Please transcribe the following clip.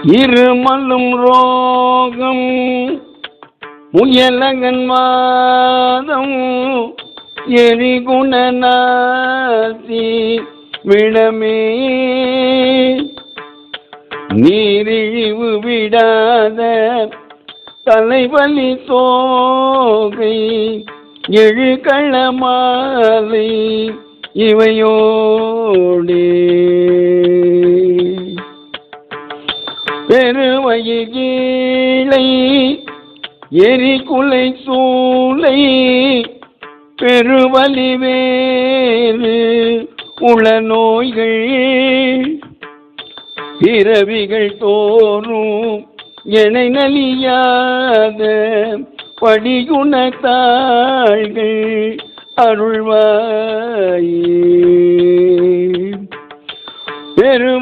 இருமலும் ரோகம் முயலகன் வாதம் எரிகுணநாசி விடமே நீரிழிவு விடாத தலைவலி தோகை எழுகளமாலை இவையோடே பெருவயிர் கீழை எரிகுலை சூளை பெருவலி வேறு உள நோய்கள் பிறவிகள் தோறும் எனை நலியாத படிகுணத்தாள்கள் அருள்வாயே பெருமை